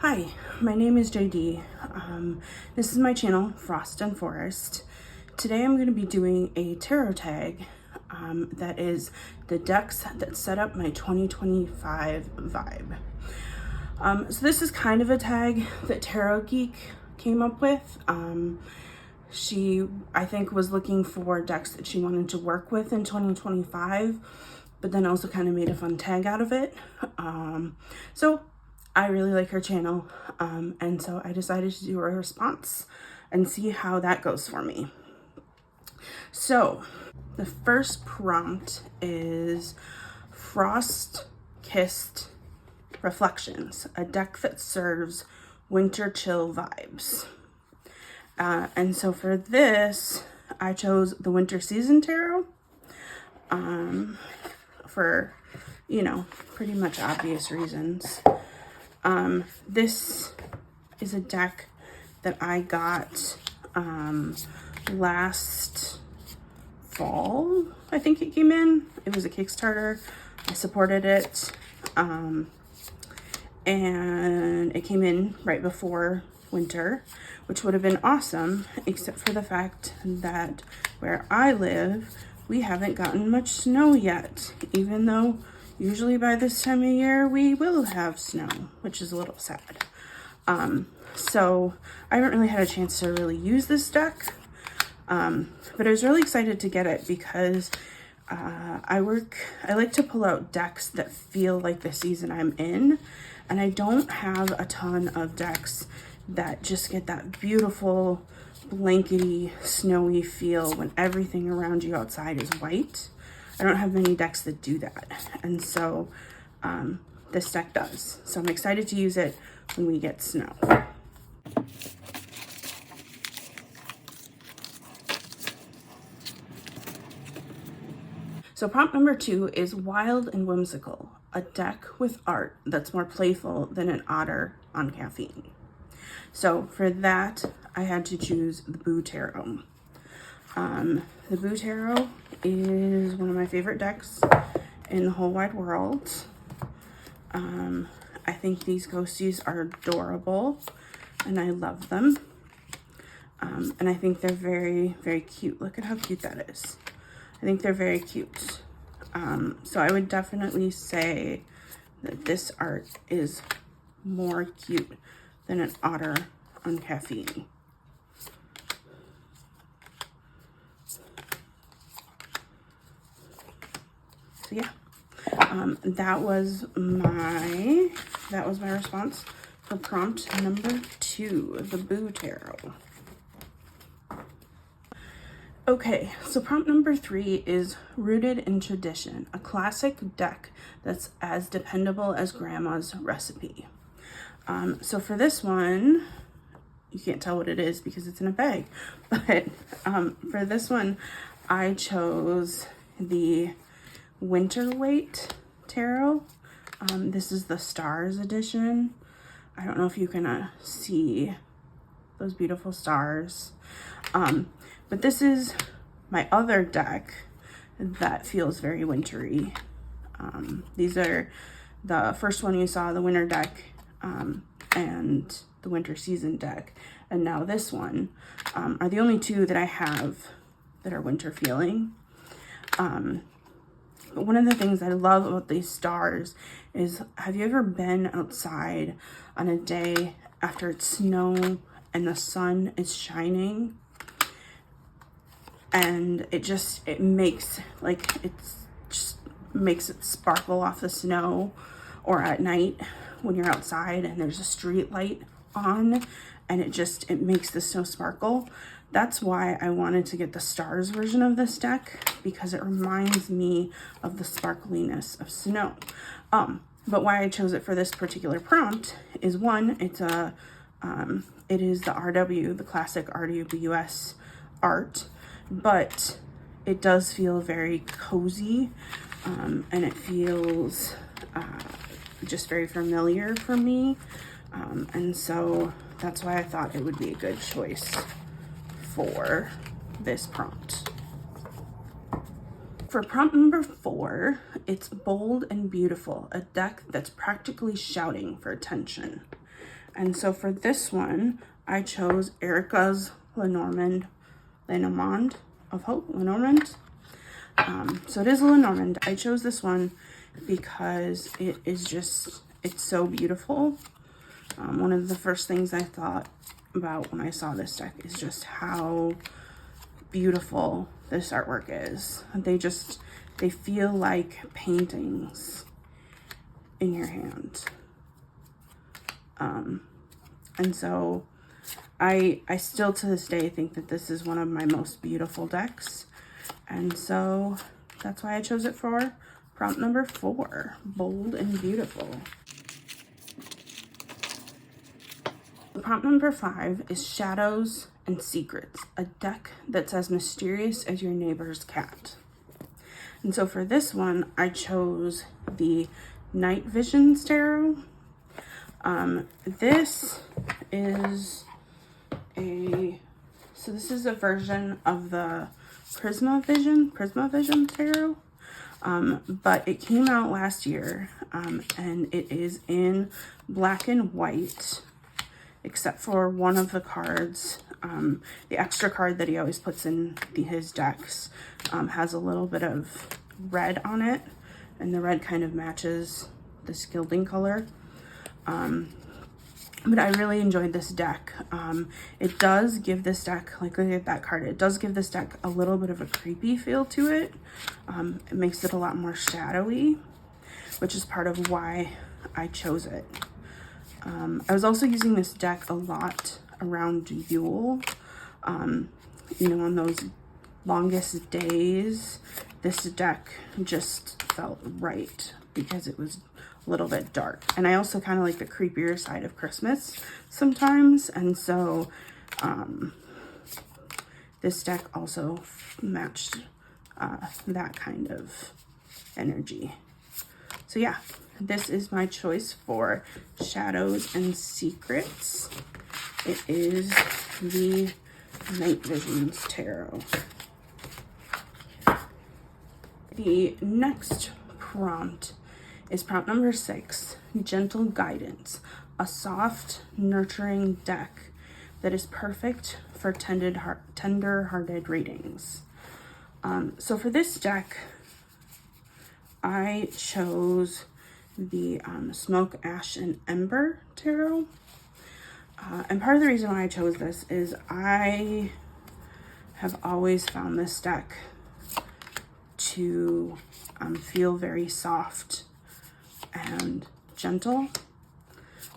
Hi, my name is JD. This is my channel, Frost and Forest. Today I'm going to be doing a tarot tag that is the decks that set up my 2025 vibe. So this is kind of a tag that Tarot Geek came up with. She, I think, was looking for decks that she wanted to work with in 2025, but then also kind of made a fun tag out of it. So I really like her channel, and so I decided to do a response and see how that goes for me. So the first prompt is Frost-Kissed Reflections, a deck that serves winter chill vibes. And so for this, I chose the Winter Season Tarot, for, pretty much obvious reasons. This is a deck that I got last fall. I think it came in. It was a Kickstarter. I supported it. And it came in right before winter, which would have been awesome, except for the fact that where I live, we haven't gotten much snow yet, even though usually by this time of year we will have snow, which is a little sad. So I haven't really had a chance to really use this deck, but I was really excited to get it because I like to pull out decks that feel like the season I'm in, and I don't have a ton of decks that just get that beautiful blankety snowy feel when everything around you outside is white. I don't have many decks that do that, and so this deck does. So I'm excited to use it when we get snow. So prompt number 2 is Wild and Whimsical, a deck with art that's more playful than an otter on caffeine. So for that, I had to choose the Boo Tarot. The Boo Tarot is one of my favorite decks in the whole wide world. I think these ghosties are adorable and I love them. And I think they're very, very cute. Look at how cute that is. I think they're very cute. So I would definitely say that this art is more cute than an otter on caffeine. So yeah, that was my response for prompt number 2, the Boo Tarot. Okay, so prompt number 3 is Rooted in Tradition, a classic deck that's as dependable as grandma's recipe. So for this one, you can't tell what it is because it's in a bag, but for this one, I chose the Winter Weight Tarot. This is the Stars edition. I don't know if you can see those beautiful stars. But this is my other deck that feels very wintry. These are the first one you saw, the winter deck, and the winter season deck. And now this one are the only two that I have that are winter feeling. But one of the things I love about these stars is, have you ever been outside on a day after it's snow and the sun is shining? And it makes it sparkle off the snow, or at night when you're outside and there's a street light on and it makes the snow sparkle. That's why I wanted to get the stars version of this deck, because it reminds me of the sparkliness of snow. But why I chose it for this particular prompt is, one, it is the RW, the classic RWS art, but it does feel very cozy, and it feels just very familiar for me, and so that's why I thought it would be a good choice for this prompt. For prompt number 4, it's Bold and Beautiful, a deck that's practically shouting for attention. And so for this one, I chose Erica's Lenormand of Hope, Lenormand. So it is a Lenormand. I chose this one because it is just, it's so beautiful. One of the first things I thought about when I saw this deck is just how beautiful this artwork is. They feel like paintings in your hand. And so I still to this day think that this is one of my most beautiful decks. And so that's why I chose it for prompt number 4, Bold and Beautiful. Prompt number 5 is Shadows and Secrets, a deck that's as mysterious as your neighbor's cat. And so for this one, I chose the Night Visions Tarot. This is a version of the Prisma Vision Tarot. But it came out last year, and it is in black and white, except for one of the cards. The extra card that he always puts in his decks has a little bit of red on it, and the red kind of matches this gilding color. But I really enjoyed this deck. It does give this deck, like look at that card, it does give this deck a little bit of a creepy feel to it. It makes it a lot more shadowy, which is part of why I chose it. I was also using this deck a lot around Yule. You know, on those longest days, this deck just felt right because it was a little bit dark. And I also kind of like the creepier side of Christmas sometimes. And so this deck also matched that kind of energy. So yeah, this is my choice for Shadows and Secrets. It is the Night Visions Tarot. The next prompt is prompt number 6, Gentle Guidance, a nurturing deck that is perfect for tender-hearted readings. So for this deck, I chose the Smoke, Ash, and Ember Tarot. And part of the reason why I chose this is I have always found this deck to feel very soft and gentle.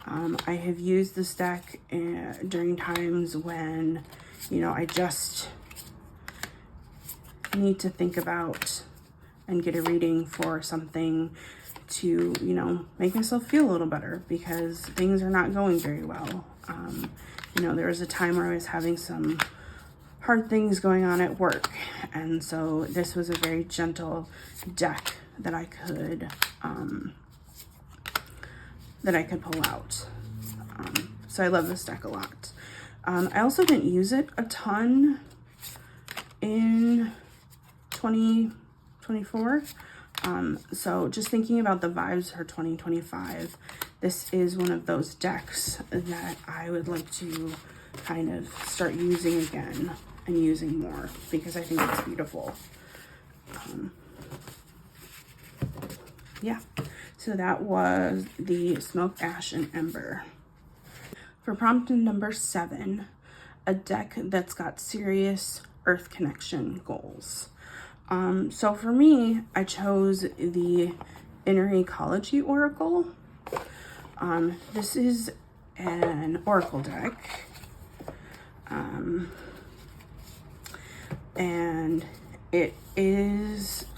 I have used this deck during times when, you know, I just need to think about and get a reading for something to, you know, make myself feel a little better because things are not going very well. You know, there was a time where I was having some hard things going on at work, and so this was a very gentle deck that I could pull out. So I love this deck a lot. I also didn't use it a ton in 2024. So just thinking about the vibes for 2025, this is one of those decks that I would like to kind of start using again and using more because I think it's beautiful. Yeah, so that was the Smoke, Ash, and Ember. For prompt number 7, a deck that's got serious Earth connection goals. So for me, I chose the Inner Ecology Oracle. This is an oracle deck. And it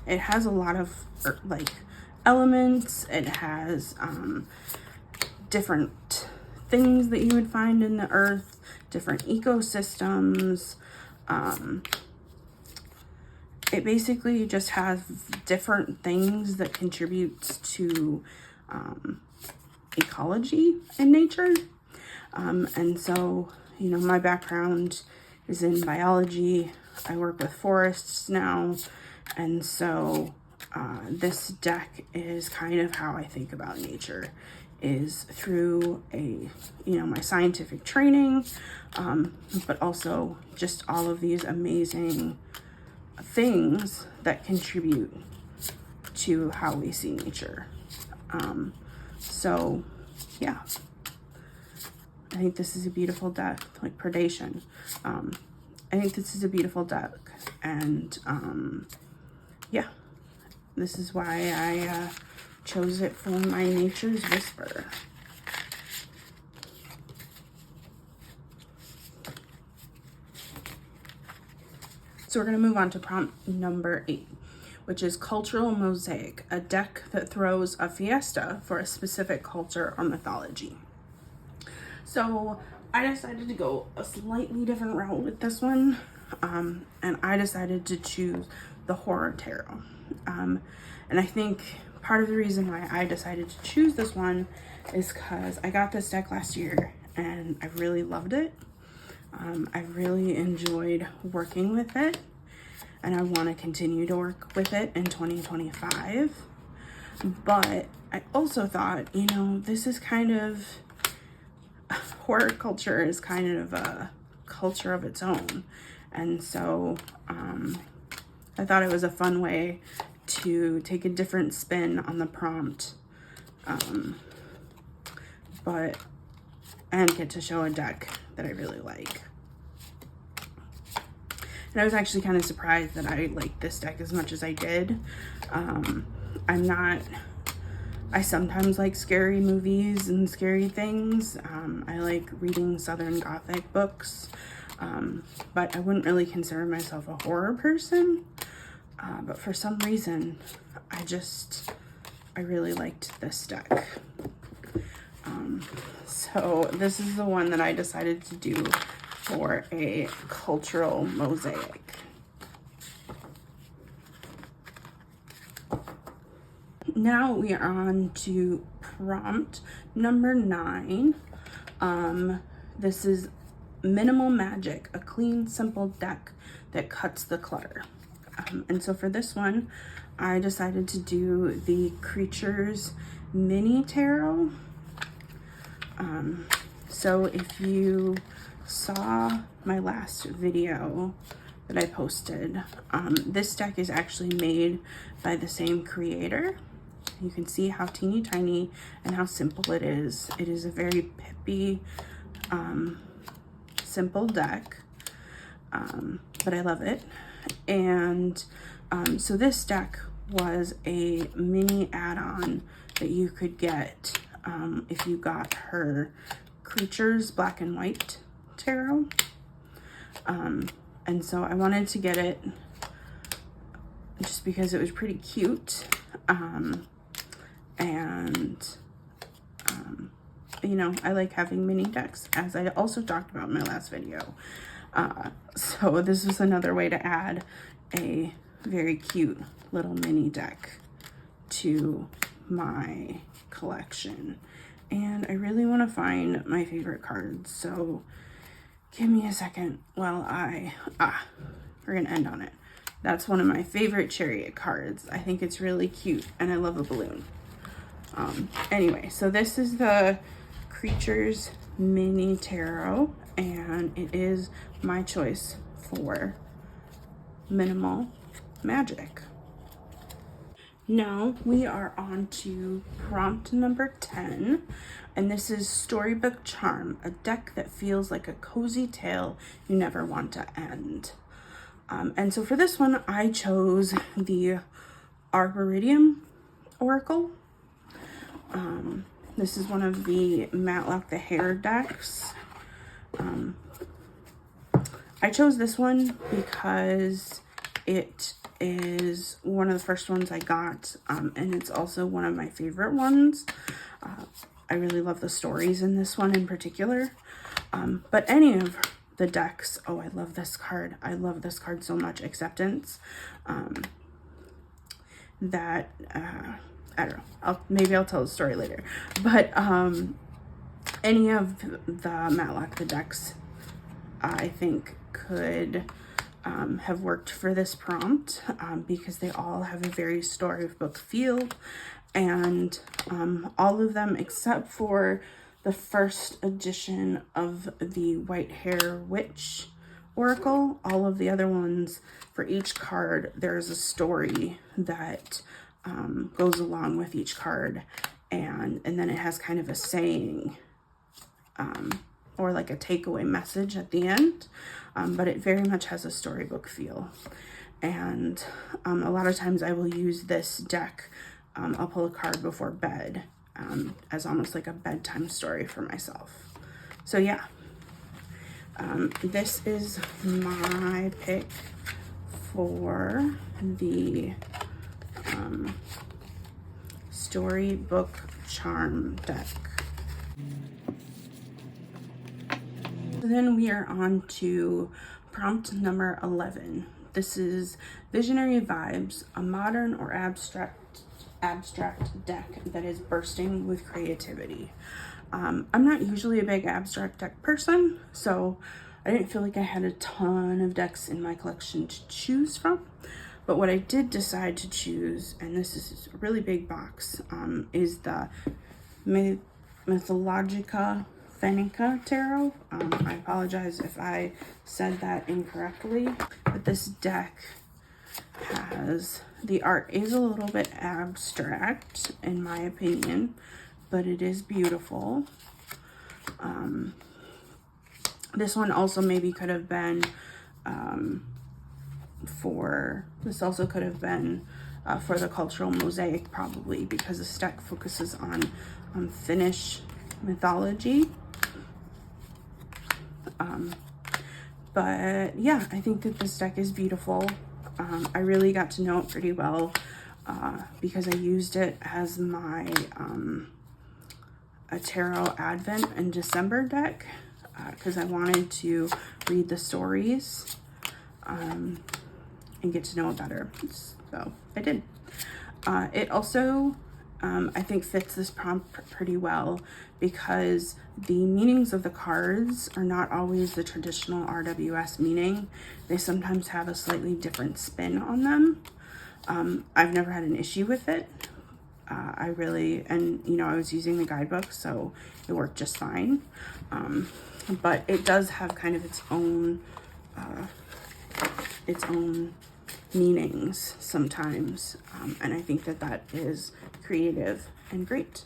has a lot of like elements. It has different things that you would find in the earth, different ecosystems. It basically just has different things that contribute to ecology in nature. And so, you know, my background is in biology. I work with forests now. And so this deck is kind of how I think about nature, is through my scientific training, but also just all of these amazing things that contribute to how we see nature. So yeah, I think this is a beautiful deck, like predation. I think this is a beautiful deck, and yeah, this is why I chose it for my Nature's Whisper. So we're going to move on to prompt number 8, which is Cultural Mosaic, a deck that throws a fiesta for a specific culture or mythology. So I decided to go a slightly different route with this one, and I decided to choose the Horror Tarot. And I think part of the reason why I decided to choose this one is because I got this deck last year and I really loved it. I really enjoyed working with it, and I want to continue to work with it in 2025. But I also thought, this is kind of, horror culture is kind of a culture of its own. And so I thought it was a fun way to take a different spin on the prompt, and get to show a deck that I really like. And I was actually kind of surprised that I liked this deck as much as I did. I sometimes like scary movies and scary things. I like reading Southern Gothic books, but I wouldn't really consider myself a horror person. But for some reason, I really liked this deck. So this is the one that I decided to do for a cultural mosaic. Now we are on to prompt number 9. This is Minimal Magic, a clean, simple deck that cuts the clutter. And so for this one, I decided to do the Creatures Mini Tarot. So if you saw my last video that I posted, this deck is actually made by the same creator. You can see how teeny tiny and how simple it is. It is a very pippy, simple deck, but I love it. And so this deck was a mini add-on that you could get if you got her Creatures Black and White Tarot. And so I wanted to get it just because it was pretty cute. I like having mini decks, as I also talked about in my last video. So this was another way to add a very cute little mini deck to my collection. And I really want to find my favorite cards, so give me a second while we're gonna end on it. That's one of my favorite Chariot cards. I think it's really cute, and I love a balloon. Anyway, so this is the Creatures Mini Tarot, and it is my choice for Minimal Magic. Now we are on to prompt number 10, and this is Storybook Charm, a deck that feels like a cozy tale you never want to end. And so for this one, I chose the Arboretum Oracle. This is one of the Matlock the Hare decks. I chose this one because it is one of the first ones I got, and it's also one of my favorite ones. I really love the stories in this one in particular. But any of the decks, oh, I love this card. I love this card so much. Acceptance. I don't know. Maybe I'll tell the story later. But any of the Matlock the decks, I think could have worked for this prompt, because they all have a very storybook feel, and all of them except for the first edition of the White Hair Witch Oracle, all of the other ones, for each card, there's a story that goes along with each card, and then it has kind of a saying or like a takeaway message at the end, but it very much has a storybook feel. And a lot of times I will use this deck. I'll pull a card before bed as almost like a bedtime story for myself. So yeah, this is my pick for the Storybook Charm deck. So then we are on to prompt number 11. This is Visionary Vibes, a modern or abstract deck that is bursting with creativity. I'm not usually a big abstract deck person, so I didn't feel like I had a ton of decks in my collection to choose from. But what I did decide to choose, and this is a really big box, is the Mythologica Fenica Tarot. I apologize if I said that incorrectly, but this deck has, the art is a little bit abstract in my opinion, but it is beautiful. This one also maybe could have been for the cultural mosaic, probably, because this deck focuses on Finnish mythology. But yeah, I think that this deck is beautiful. I really got to know it pretty well because I used it as my a tarot Advent and December deck because I wanted to read the stories and get to know it better. So I did. It also, I think, fits this prompt pretty well because the meanings of the cards are not always the traditional RWS meaning. They sometimes have a slightly different spin on them. I've never had an issue with it. I was using the guidebook, so it worked just fine. But it does have kind of its own meanings sometimes, and I think that that is creative and great.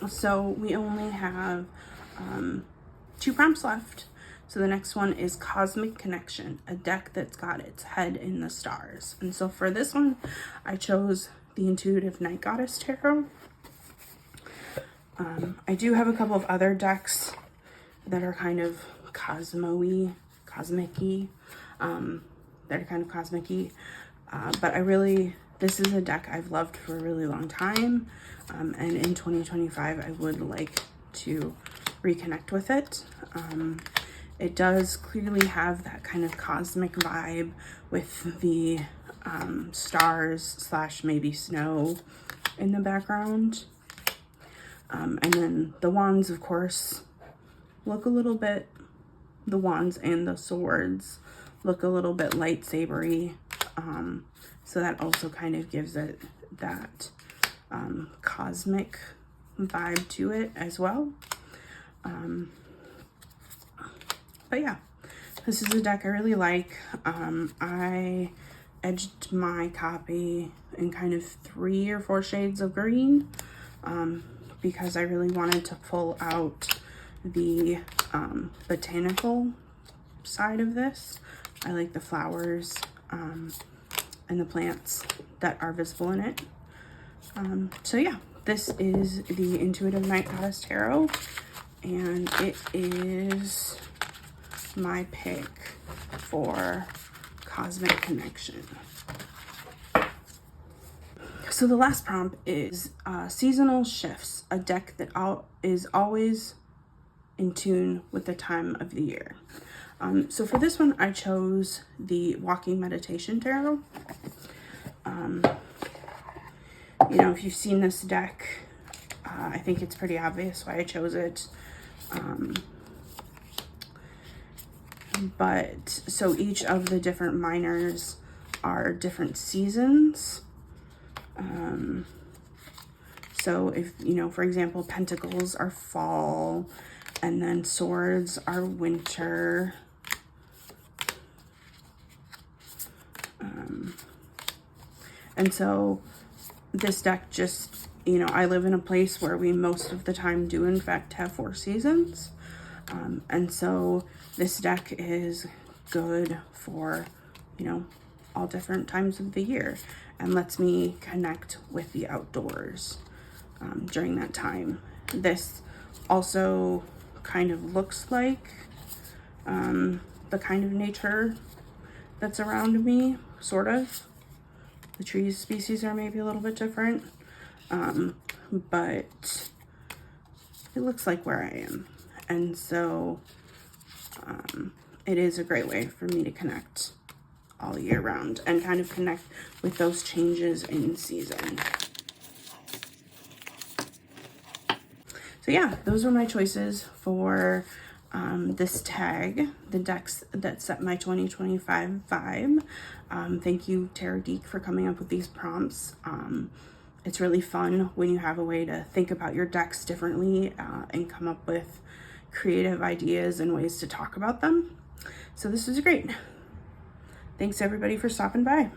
So we only have 2 prompts left. So the next one is Cosmic Connection, a deck that's got its head in the stars. And so for this one, I chose the Intuitive Night Goddess Tarot. I do have a couple of other decks that are kind of cosmic-y, but this is a deck I've loved for a really long time, and in 2025 I would like to reconnect with it. It does clearly have that kind of cosmic vibe with the stars / maybe snow in the background. And then the wands, of course, look a little bit, the wands and the swords look a little bit lightsabery. So that also kind of gives it that cosmic vibe to it as well. But yeah, this is a deck I really like. I edged my copy in kind of 3 or 4 shades of green because I really wanted to pull out the botanical side of this. I like the flowers and the plants that are visible in it. So yeah, this is the Intuitive Night Goddess Tarot, and it is my pick for Cosmic Connection. So the last prompt is Seasonal Shifts, a deck that is always in tune with the time of the year. So for this one, I chose the Walking Meditation Tarot. If you've seen this deck, I think it's pretty obvious why I chose it. But so each of the different minors are different seasons. So if, you know, for example, pentacles are fall, and then swords are winter. And so this deck just, you know, I live in a place where we most of the time do in fact have 4 seasons. And so this deck is good for, you know, all different times of the year, and lets me connect with the outdoors during that time. This also kind of looks like the kind of nature that's around me, sort of. The tree species are maybe a little bit different, but it looks like where I am. And so it is a great way for me to connect all year round and kind of connect with those changes in season. So yeah, those were my choices for this tag, the decks that set my 2025 vibe. Thank you, Tarot Geek, for coming up with these prompts. It's really fun when you have a way to think about your decks differently and come up with creative ideas and ways to talk about them. So this was great. Thanks everybody for stopping by.